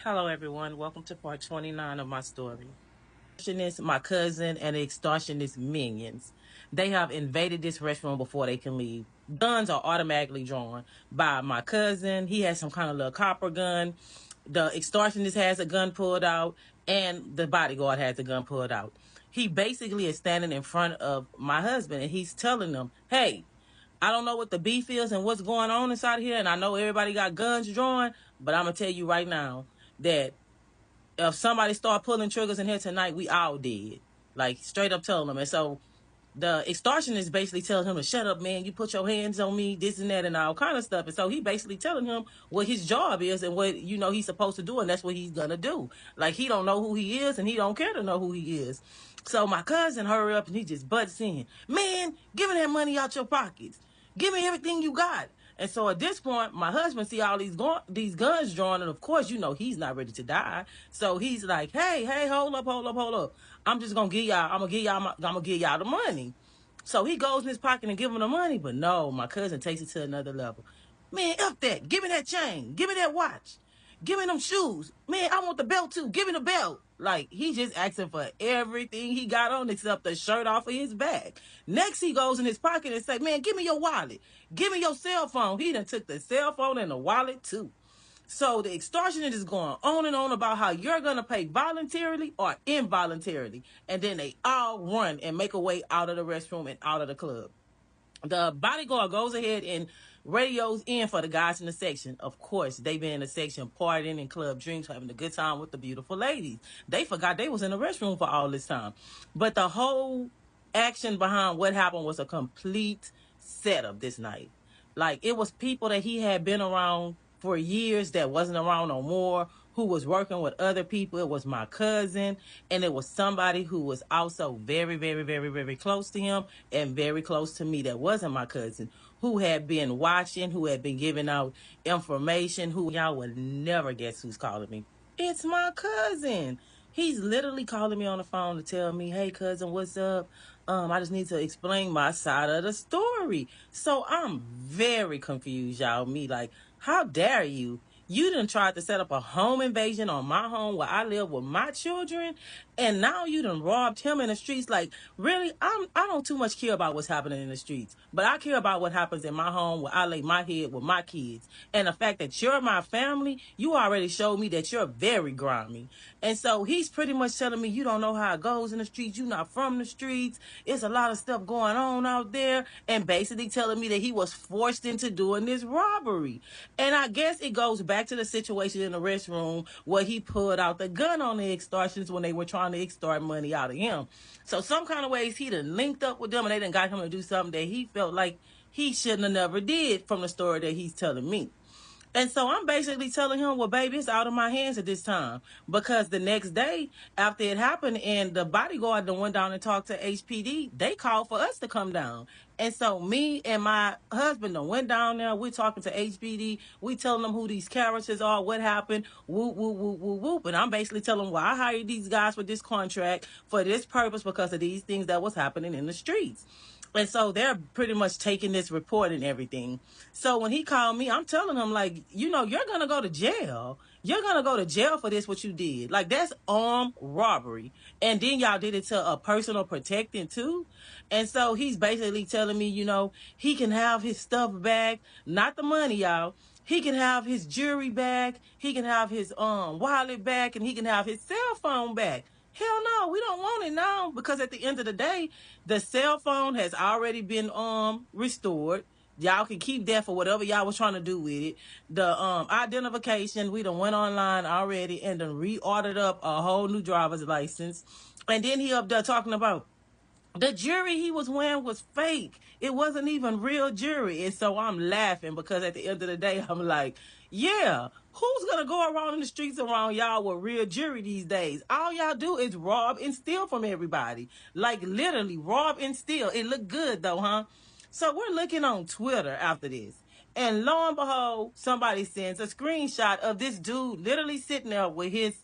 Hello, everyone. Welcome to part 29 of my story. Extortionist, my cousin, and the extortionist minions. They have invaded this restaurant before they can leave. Guns are automatically drawn by my cousin. He has some kind of little copper gun. The extortionist has a gun pulled out, and the bodyguard has a gun pulled out. He basically is standing in front of my husband, and he's telling them, hey, I don't know what the beef is and what's going on inside here, and I know everybody got guns drawn, but I'm going to tell you right now that if somebody start pulling triggers in here tonight, we all dead. Like straight up telling them. And so the extortionist basically telling him to shut up, man. You put your hands on me, this and that, and all kind of stuff. And so he basically telling him what his job is and what he's supposed to do, and that's what he's gonna do. Like he don't know who he is, and he don't care to know who he is. So my cousin hurry up and he just butts in, man. Give me that money out your pockets. Give me everything you got. And so at this point, my husband see all these guns drawn, and of course, he's not ready to die. So he's like, hey, hold up. I'm gonna give y'all the money. So he goes in his pocket and give him the money, but no, my cousin takes it to another level. Man, F that. Give me that chain. Give me that watch. Give me them shoes. Man, I want the belt too. Give me the belt. Like, he just asking for everything he got on except the shirt off of his back. Next, he goes in his pocket and say, man, give me your wallet. Give me your cell phone. He done took the cell phone and the wallet too. So the extortionist is going on and on about how you're going to pay voluntarily or involuntarily. And then they all run and make a way out of the restroom and out of the club. The bodyguard goes ahead and radios in for the guys in the section. Of course, they been in the section partying in club drinks, having a good time with the beautiful ladies. They forgot they was in the restroom for all this time. But the whole action behind what happened was a complete setup this night. Like, it was people that he had been around for years that wasn't around no more, who was working with other people. It was my cousin, and it was somebody who was also very, very, very, very close to him and very close to me that wasn't my cousin, who had been watching, who had been giving out information, who y'all would never guess who's calling me. It's my cousin. He's literally calling me on the phone to tell me, hey, cousin, what's up? I just need to explain my side of the story. So I'm very confused, y'all. Me, like, how dare you? You done tried to set up a home invasion on my home where I live with my children, and now you done robbed him in the streets. Like, really? I don't too much care about what's happening in the streets, but I care about what happens in my home where I lay my head with my kids. And the fact that you're my family, you already showed me that you're very grimy. And so he's pretty much telling me, you don't know how it goes in the streets. You're not from the streets. It's a lot of stuff going on out there, and basically telling me that he was forced into doing this robbery. And I guess it goes back to the situation in the restroom where he pulled out the gun on the extortions when they were trying to extort money out of him. So some kind of ways he done linked up with them, and they done got him to do something that he felt like he shouldn't have never did from the story that he's telling me. And so I'm basically telling him, well, baby, it's out of my hands at this time. Because the next day after it happened and the bodyguard that went down and talked to HPD, they called for us to come down. And so me and my husband went down there. We're talking to HPD. We telling them who these characters are, what happened, whoop, whoop, whoop, whoop, whoop. And I'm basically telling them, well, I hired these guys with this contract for this purpose because of these things that was happening in the streets. And so they're pretty much taking this report and everything. So when he called me, I'm telling him, like, you're going to go to jail. You're going to go to jail for this, what you did. Like, that's armed robbery. And then y'all did it to a personal protecting, too. And so he's basically telling me, he can have his stuff back. Not the money, y'all. He can have his jewelry back. He can have his wallet back. And he can have his cell phone back. Hell no, we don't want it now, because at the end of the day, the cell phone has already been restored. Y'all can keep that for whatever y'all was trying to do with it. The identification, we done went online already and done reordered up a whole new driver's license. And then he up there talking about the jewelry he was wearing was fake. It wasn't even real jewelry. And so I'm laughing because at the end of the day, I'm like, yeah, who's going to go around in the streets around y'all with real jewelry these days? All y'all do is rob and steal from everybody. Like, literally rob and steal. It looked good though, huh? So we're looking on Twitter after this. And lo and behold, somebody sends a screenshot of this dude literally sitting there with his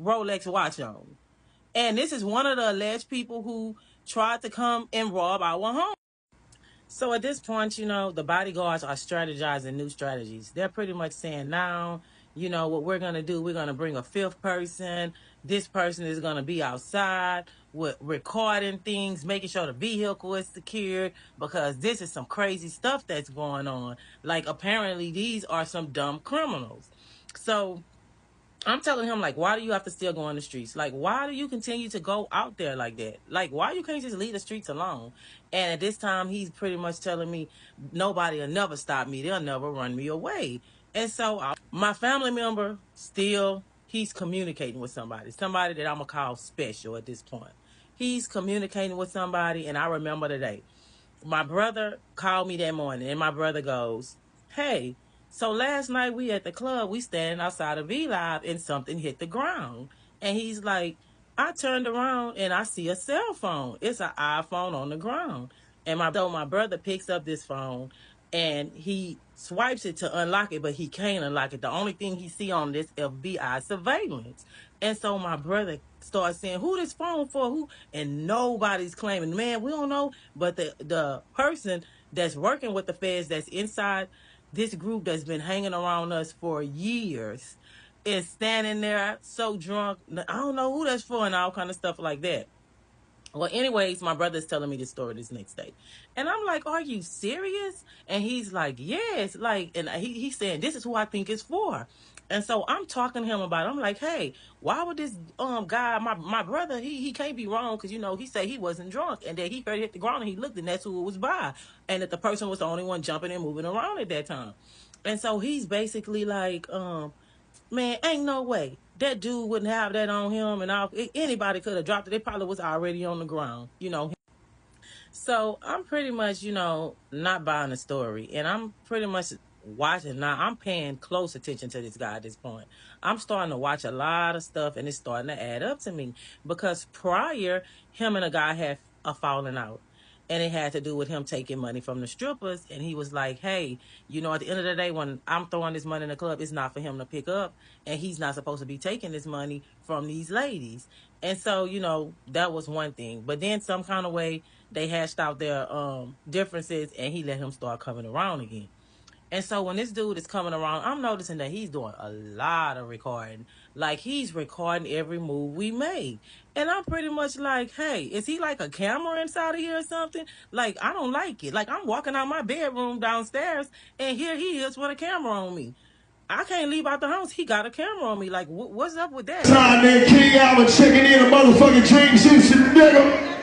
Rolex watch on. And this is one of the alleged people who tried to come and rob our home. So at this point, the bodyguards are strategizing new strategies. They're pretty much saying now, you know what we're gonna do, we're gonna bring a fifth person. This person is gonna be outside with recording things, making sure the vehicle is secured, because this is some crazy stuff that's going on. Like, apparently these are some dumb criminals. So I'm telling him, like, why do you have to still go on the streets? Like, why do you continue to go out there like that? Like, why you can't just leave the streets alone? And at this time, he's pretty much telling me, nobody will never stop me. They'll never run me away. And so my family member still, he's communicating with somebody that I'm going to call special at this point. He's communicating with somebody, and I remember today. My brother called me that morning, and my brother goes, hey, so last night we at the club, we standing outside of V-Live, and something hit the ground. And he's like, I turned around and I see a cell phone. It's an iPhone on the ground. And my brother picks up this phone and he swipes it to unlock it, but he can't unlock it. The only thing he see on this FBI surveillance. And so my brother starts saying, who this phone for? Who? And nobody's claiming, man, we don't know. But the person that's working with the feds, that's inside this group that's been hanging around us for years, is standing there so drunk. I don't know who that's for, and all kind of stuff like that. Well, anyways, my brother's telling me this story this next day. And I'm like, are you serious? And he's like, yes. Like, and he's saying, this is who I think it's for. And so I'm talking to him about it. I'm like, hey, why would this guy, my brother, he can't be wrong, because, you know, he said he wasn't drunk, and that he heard it hit the ground, and he looked, and that's who it was by. And that the person was the only one jumping and moving around at that time. And so he's basically like, man, ain't no way that dude wouldn't have that on him, and anybody could have dropped it. It probably was already on the ground, you know. So I'm pretty much, you know, not buying the story, and I'm pretty much watching now. I'm paying close attention to this guy at this point. I'm starting to watch a lot of stuff, and it's starting to add up to me, because prior, him and a guy had a falling out. And it had to do with him taking money from the strippers. And he was like, hey, you know, at the end of the day, when I'm throwing this money in the club, it's not for him to pick up. And he's not supposed to be taking this money from these ladies. And so, you know, that was one thing. But then some kind of way they hashed out their differences, and he let him start coming around again. And so when this dude is coming around, I'm noticing that he's doing a lot of recording. Like, he's recording every move we made. And I'm pretty much like, hey, is he like a camera inside of here or something? Like, I don't like it. Like, I'm walking out my bedroom downstairs, and here he is with a camera on me. I can't leave out the house. He got a camera on me. Like, what's up with that? Time there, King Alvin checking in a motherfucking dream shit, nigga.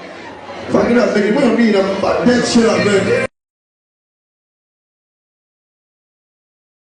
Fuck it up, nigga. We don't need a fuck that shit up, nigga.